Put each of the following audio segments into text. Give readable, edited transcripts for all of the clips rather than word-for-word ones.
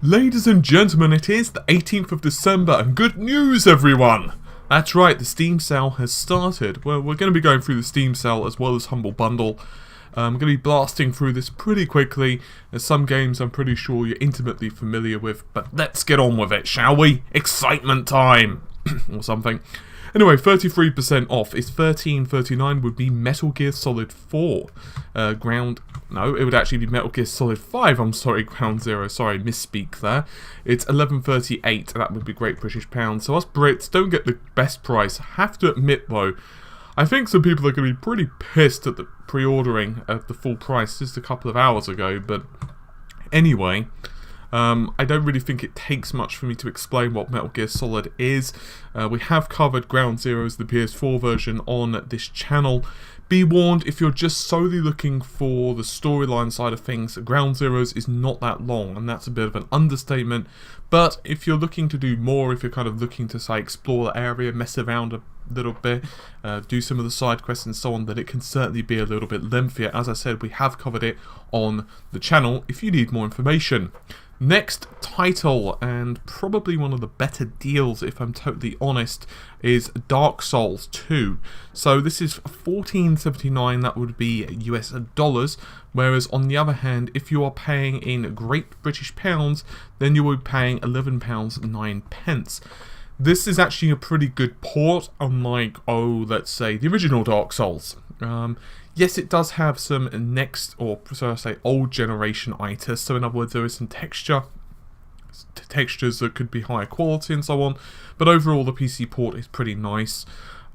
Ladies and gentlemen, it is the 18th of December and good news everyone! That's right, the Steam sale has started. Well, we're going to be going through the Steam sale as well as HumbleBundle. I'm going to be blasting through this pretty quickly. There's some games I'm pretty sure you're intimately familiar with, but let's get on with it, shall we? Excitement time! Or something. Anyway, 33% off is $13.39 would be Metal Gear Solid 4. No, it would actually be Metal Gear Solid 5, I'm sorry, Ground Zero, sorry, misspeak there. It's $11.38, that would be Great British Pounds. So us Brits don't get the best price. I have to admit though, I think some people are going to be pretty pissed at the pre-ordering at the full price just a couple of hours ago, but anyway... I don't really think it takes much for me to explain what Metal Gear Solid is. We have covered Ground Zeroes, the PS4 version, on this channel. Be warned, if you're just solely looking for the storyline side of things, Ground Zeroes is not that long, and that's a bit of an understatement. But if you're looking to do more, if you're kind of looking to, say, explore the area, mess around a little bit, do some of the side quests and so on, then it can certainly be a little bit lengthier. As I said, we have covered it on the channel if you need more information. Next title, and probably one of the better deals if I'm totally honest, is Dark Souls 2. So this is $14.79, that would be US dollars, whereas on the other hand, if you are paying in Great British Pounds, then you will be paying £11.09. This is actually a pretty good port, unlike, let's say, the original Dark Souls. Yes, it does have some old generation ITES, so in other words there is some textures that could be higher quality and so on, but overall the PC port is pretty nice.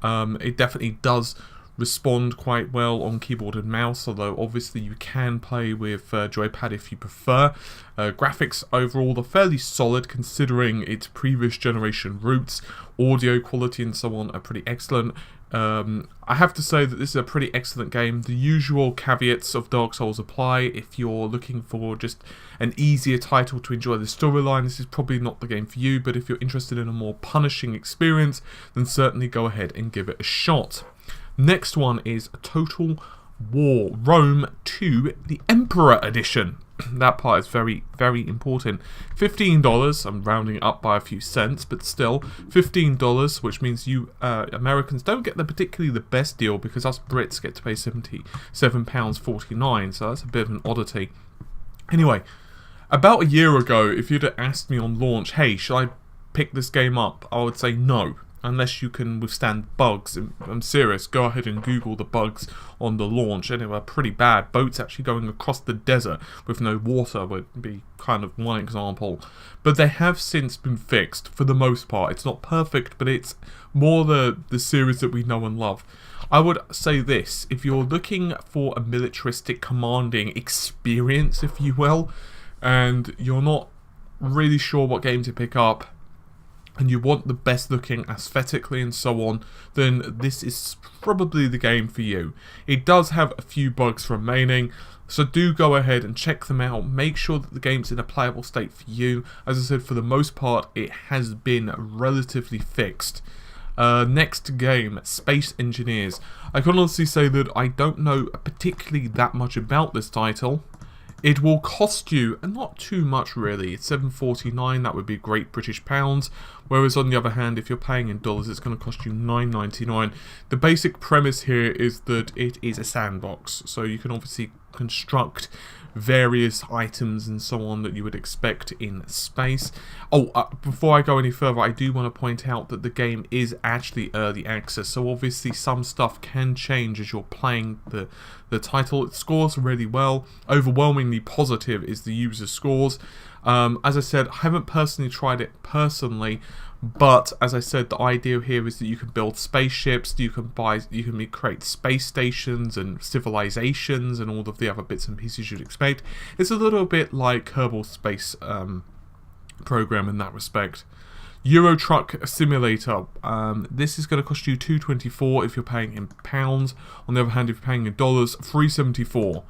It definitely does respond quite well on keyboard and mouse, although obviously you can play with joypad if you prefer. Graphics overall are fairly solid considering its previous generation roots. Audio quality and so on are pretty excellent. I have to say that this is a pretty excellent game. The usual caveats of Dark Souls apply. If you're looking for just an easier title to enjoy the storyline, this is probably not the game for you, but if you're interested in a more punishing experience, then certainly go ahead and give it a shot. Next one is Total War Rome 2, the Emperor Edition. That part is very, very important. $15, I'm rounding it up by a few cents, but still, $15, which means you Americans don't get particularly the best deal, because us Brits get to pay £77.49, so that's a bit of an oddity. Anyway, about a year ago, if you'd have asked me on launch, hey, should I pick this game up? I would say no. Unless you can withstand bugs. I'm serious, go ahead and Google the bugs on the launch, and they were pretty bad. Boats actually going across the desert with no water would be kind of one example. But they have since been fixed, for the most part. It's not perfect, but it's more the series that we know and love. I would say this, if you're looking for a militaristic commanding experience, if you will, and you're not really sure what game to pick up, and you want the best looking aesthetically and so on, then this is probably the game for you. It does have a few bugs remaining, so do go ahead and check them out. Make sure that the game's in a playable state for you. As I said, for the most part, it has been relatively fixed. Next game, Space Engineers. I can honestly say that I don't know particularly that much about this title. It will cost you, and not too much really, it's $7.49, that would be Great British Pounds, whereas on the other hand, if you're paying in dollars, it's going to cost you $9.99. The basic premise here is that it is a sandbox, so you can obviously construct various items and so on that you would expect in space. Before I go any further, I do want to point out that the game is actually early access, so obviously some stuff can change as you're playing the title. It scores really well. Overwhelmingly positive is the user scores. As I said, I haven't personally tried it but as I said, the idea here is that you can build spaceships, you can create space stations and civilizations and all of the other bits and pieces you'd expect. It's a little bit like Kerbal Space Program in that respect. Euro Truck Simulator. This is going to cost you $2.24 if you're paying in pounds. On the other hand, if you're paying in dollars, $3.74.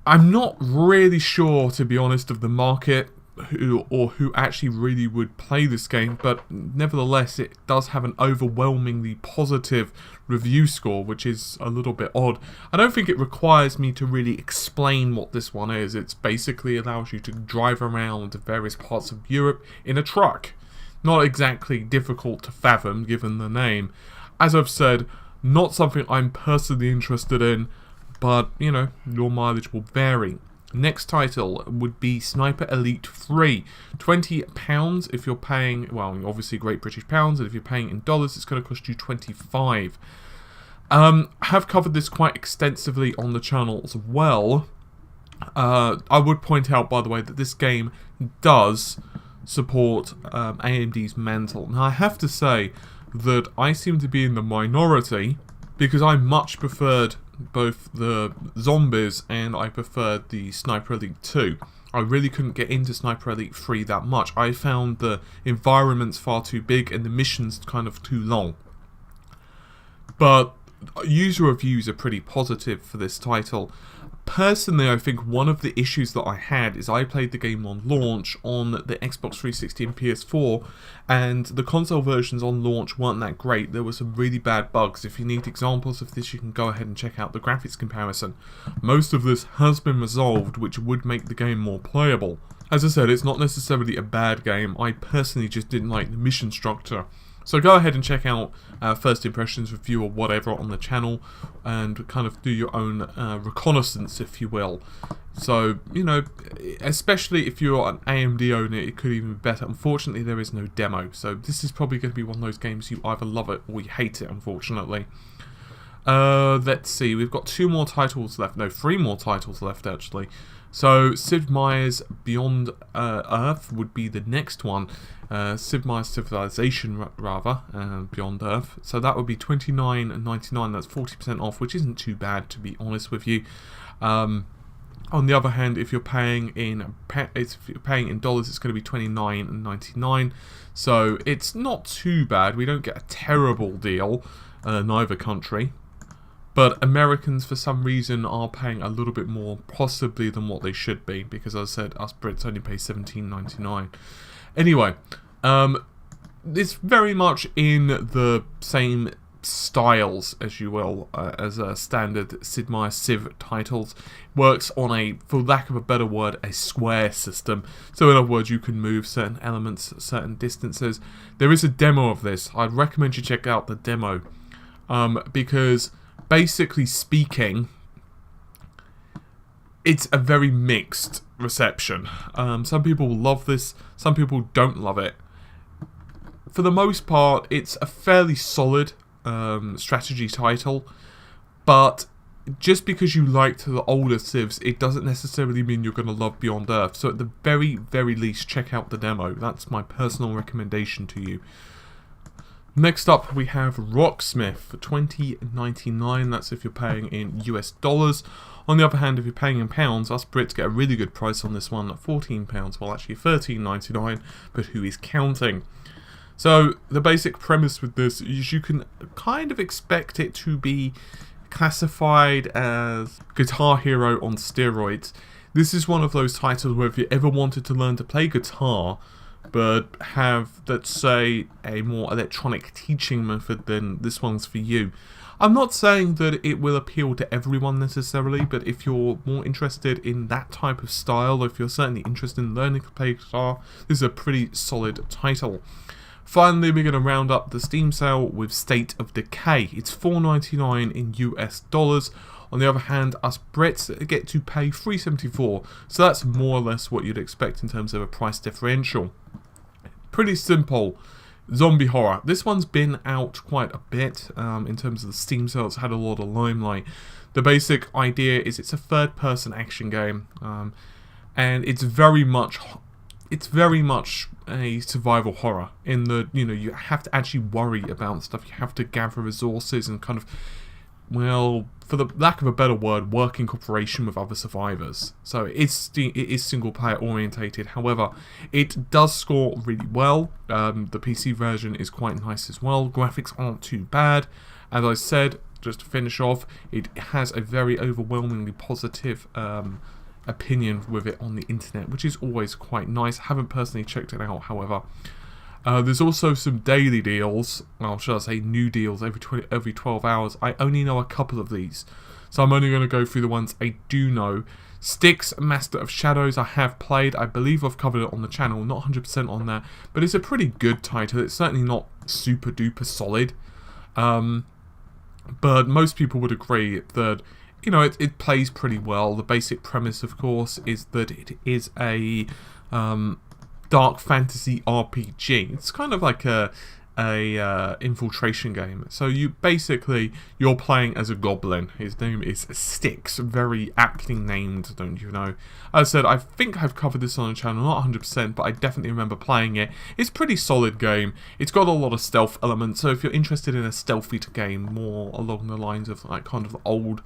I'm not really sure, to be honest, of the market who actually really would play this game, but nevertheless it does have an overwhelmingly positive review score, which is a little bit odd. I don't think it requires me to really explain what this one is. It's basically allows you to drive around various parts of Europe in a truck. Not exactly difficult to fathom given the name. As I've said, not something I'm personally interested in, but you know, your mileage will vary. Next title would be Sniper Elite 3. £20 if you're paying, well, obviously Great British Pounds, and if you're paying in dollars, it's going to cost you 25. I have covered this quite extensively on the channel as well. I would point out, by the way, that this game does support AMD's Mantle. Now, I have to say that I seem to be in the minority, because I much preferred both the zombies and I preferred the Sniper Elite 2. I really couldn't get into Sniper Elite 3 that much. I found the environments far too big and the missions kind of too long. But user reviews are pretty positive for this title. Personally, I think one of the issues that I had is I played the game on launch on the Xbox 360 and PS4, and the console versions on launch weren't that great. There were some really bad bugs. If you need examples of this, you can go ahead and check out the graphics comparison. Most of this has been resolved, which would make the game more playable. As I said, it's not necessarily a bad game. I personally just didn't like the mission structure. So go ahead and check out First Impressions review or whatever on the channel and kind of do your own reconnaissance, if you will. So, you know, especially if you're an AMD owner, it could even be better. Unfortunately, there is no demo. So this is probably going to be one of those games you either love it or you hate it, unfortunately. Let's see, we've got 2 more titles left. No, 3 more titles left, actually. So, Sid Meier's Beyond Earth would be the next one. Sid Meier's Civilization, rather, Beyond Earth. So that would be $29.99. That's 40% off, which isn't too bad, to be honest with you. On the other hand, if you're paying in dollars, it's going to be $29.99. So it's not too bad. We don't get a terrible deal, neither country. But Americans, for some reason, are paying a little bit more, possibly, than what they should be. Because, as I said, us Brits only pay $17.99. Anyway, it's very much in the same styles, as you will, as a standard Sid Meier Civ titles. Works on a, for lack of a better word, a square system. So in other words, you can move certain elements at certain distances. There is a demo of this. I'd recommend you check out the demo. Because, basically speaking, it's a very mixed reception. Some people love this, some people don't love it. For the most part, it's a fairly solid strategy title, but just because you liked the older Civs, it doesn't necessarily mean you're going to love Beyond Earth. So at the very, very least, check out the demo. That's my personal recommendation to you. Next up, we have Rocksmith for $20.99. That's if you're paying in US dollars. On the other hand, if you're paying in pounds, us Brits get a really good price on this one at £14. Well, actually $13.99, but who is counting? So, the basic premise with this is you can kind of expect it to be classified as Guitar Hero on steroids. This is one of those titles where if you ever wanted to learn to play guitar, but have, let's say, a more electronic teaching method, then this one's for you. I'm not saying that it will appeal to everyone necessarily, but if you're more interested in that type of style, or if you're certainly interested in learning to play guitar, this is a pretty solid title. Finally, we're going to round up the Steam sale with State of Decay. It's $4.99 in US dollars. On the other hand, us Brits get to pay $3.74, so that's more or less what you'd expect in terms of a price differential. Pretty simple zombie horror. This one's been out quite a bit in terms of the Steam sale. It's had a lot of limelight. The basic idea is it's a third-person action game, and it's very much a survival horror in that, you know, you have to actually worry about stuff. You have to gather resources and kind of, well, for the lack of a better word, work in cooperation with other survivors. So it is single player orientated. However, it does score really well. The PC version is quite nice as well. Graphics aren't too bad. As I said, just to finish off, it has a very overwhelmingly positive opinion with it on the internet, which is always quite nice. I haven't personally checked it out, however. There's also some daily deals, well, should I say new deals every 12 hours. I only know a couple of these, so I'm only going to go through the ones I do know. Styx, Master of Shadows, I have played. I believe I've covered it on the channel, not 100% on that, but it's a pretty good title. It's certainly not super duper solid, but most people would agree that, you know, it plays pretty well. The basic premise, of course, is that it is a dark fantasy RPG. It's kind of like a infiltration game. So you're playing as a goblin. His name is Styx, very aptly named, don't you know? As I said, I think I've covered this on the channel, not 100%, but I definitely remember playing it. It's a pretty solid game. It's got a lot of stealth elements, so if you're interested in a stealthy game, more along the lines of like kind of old,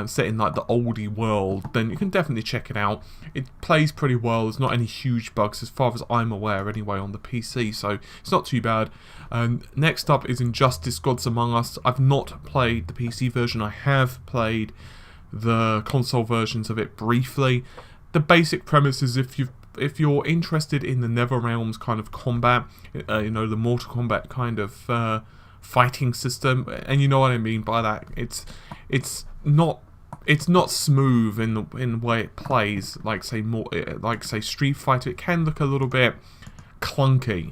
set in like the oldie world, then you can definitely check it out. It plays pretty well. There's not any huge bugs as far as I'm aware anyway on the PC, so it's not too bad. Next up is Injustice Gods Among Us. I've not played the PC version. I have played the console versions of it briefly. The basic premise is if you're interested in the NetherRealms kind of combat, you know, the Mortal Kombat kind of fighting system, and you know what I mean by that. It's not smooth in the way it plays, like say Street Fighter. It can look a little bit clunky,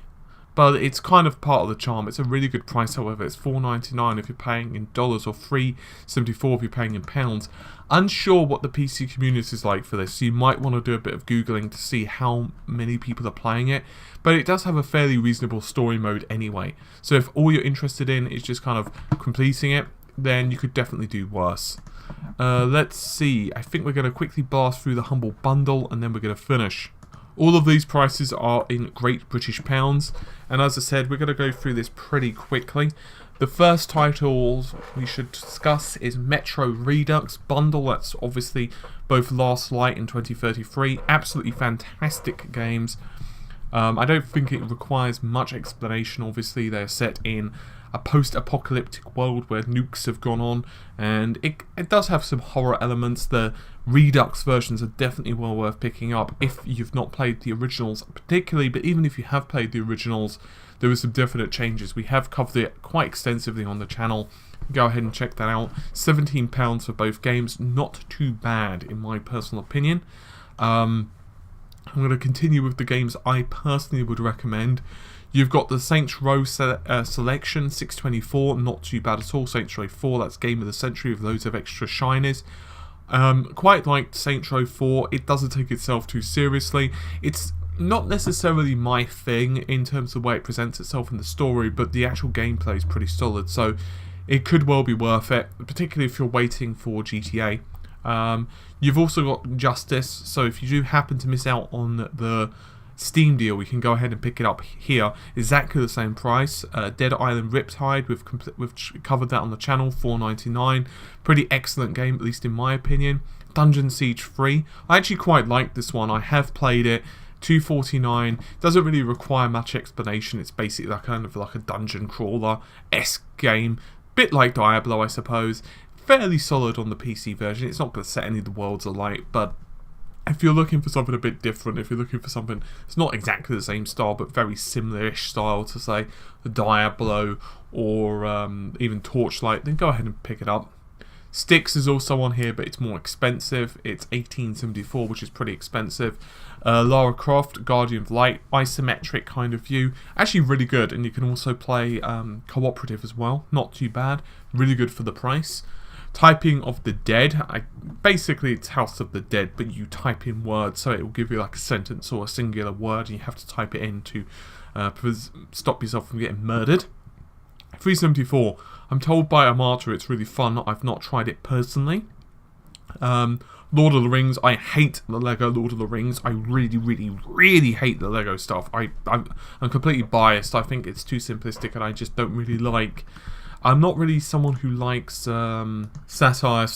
but it's kind of part of the charm. It's a really good price, however. It's $4.99 if you're paying in dollars, or $3.74 if you're paying in pounds. Unsure what the PC community is like for this, so you might want to do a bit of Googling to see how many people are playing it. But it does have a fairly reasonable story mode anyway. So if all you're interested in is just kind of completing it, then you could definitely do worse. Let's see. I think we're going to quickly blast through the Humble Bundle, and then we're going to finish. All of these prices are in Great British Pounds, and as I said, we're going to go through this pretty quickly. The first title we should discuss is Metro Redux Bundle. That's obviously both Last Light and 2033. Absolutely fantastic games. I don't think it requires much explanation. Obviously, they're set in a post-apocalyptic world where nukes have gone on, and it does have some horror elements. The Redux versions are definitely well worth picking up if you've not played the originals particularly, but even if you have played the originals, there were some definite changes. We have covered it quite extensively on the channel. Go ahead and check that out. £17 for both games, not too bad in my personal opinion. I'm going to continue with the games I personally would recommend. You've got the Saints Row Selection 624, not too bad at all. Saints Row 4, that's Game of the Century with loads of extra shinies. Quite liked Saints Row 4. It doesn't take itself too seriously. It's not necessarily my thing in terms of the way it presents itself in the story, but the actual gameplay is pretty solid, so it could well be worth it, particularly if you're waiting for GTA. You've also got Justice, so if you do happen to miss out on the Steam deal, we can go ahead and pick it up here. Exactly the same price. Dead Island Riptide, we've covered that on the channel, $4.99. Pretty excellent game, at least in my opinion. Dungeon Siege 3. I actually quite like this one. I have played it. $2.49. Doesn't really require much explanation. It's basically kind of like a dungeon crawler-esque game. Bit like Diablo, I suppose. Fairly solid on the PC version. It's not going to set any of the worlds alight, but if you're looking for something a bit different, if you're looking for something it's not exactly the same style but very similar-ish style to, say, Diablo or even Torchlight, then go ahead and pick it up. Styx is also on here, but it's more expensive. It's $18.74, which is pretty expensive. Lara Croft, Guardian of Light, isometric kind of view. Actually really good, and you can also play cooperative as well. Not too bad. Really good for the price. Typing of the Dead. Basically, it's House of the Dead, but you type in words, so it will give you like a sentence or a singular word, and you have to type it in to stop yourself from getting murdered. $3.74. I'm told by Amata it's really fun. I've not tried it personally. Lord of the Rings. I hate the Lego Lord of the Rings. I really, really, really hate the Lego stuff. I'm completely biased. I think it's too simplistic, and I just don't really like. I'm not really someone who likes satire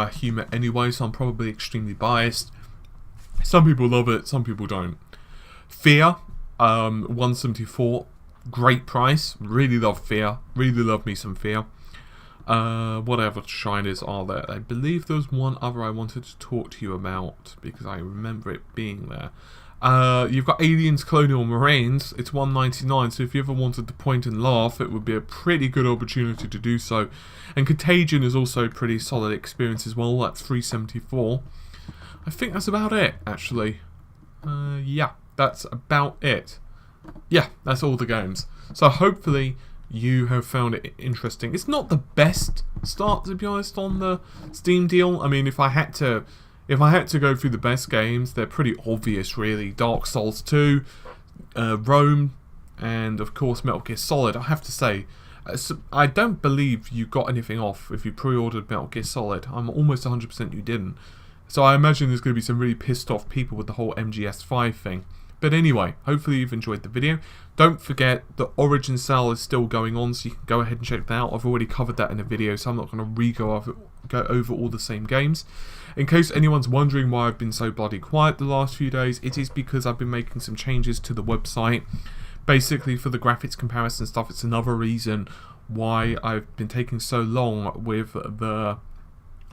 humour anyway, so I'm probably extremely biased. Some people love it, some people don't. Fear, $1.74. Great price. Really love Fear. Really love me some Fear. What other shiners are there? I believe there's one other I wanted to talk to you about because I remember it being there. You've got Aliens Colonial Marines. It's 199, so if you ever wanted to point and laugh, it would be a pretty good opportunity to do so. And Contagion is also a pretty solid experience as well. That's 374. I think that's about it, actually. Yeah, that's about it. Yeah, that's all the games. So hopefully you have found it interesting. It's not the best start, to be honest, on the Steam deal. I mean, if I had to go through the best games, they're pretty obvious, really. Dark Souls 2, Rome, and of course Metal Gear Solid. I have to say, I don't believe you got anything off if you pre-ordered Metal Gear Solid. I'm almost 100% you didn't. So I imagine there's going to be some really pissed off people with the whole MGS5 thing. But anyway, hopefully you've enjoyed the video. Don't forget the Origin sale is still going on, so you can go ahead and check that out. I've already covered that in a video, so I'm not going to go over all the same games. In case anyone's wondering why I've been so bloody quiet the last few days, it is because I've been making some changes to the website. Basically, for the graphics comparison stuff, it's another reason why I've been taking so long with the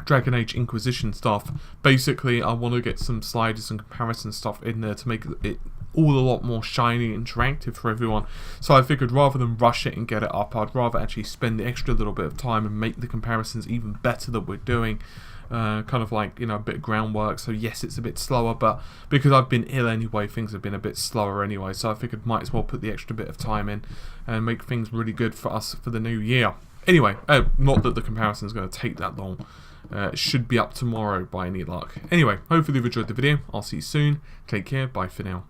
Dragon Age Inquisition stuff. Basically, I want to get some sliders and comparison stuff in there to make it all a lot more shiny and interactive for everyone. So I figured rather than rush it and get it up, I'd rather actually spend the extra little bit of time and make the comparisons even better that we're doing. Kind of like, you know, a bit of groundwork. So yes, it's a bit slower, but because I've been ill anyway, things have been a bit slower anyway. So I figured might as well put the extra bit of time in and make things really good for us for the new year. Anyway, not that the comparison is going to take that long. It should be up tomorrow by any luck. Anyway, hopefully you've enjoyed the video. I'll see you soon. Take care. Bye for now.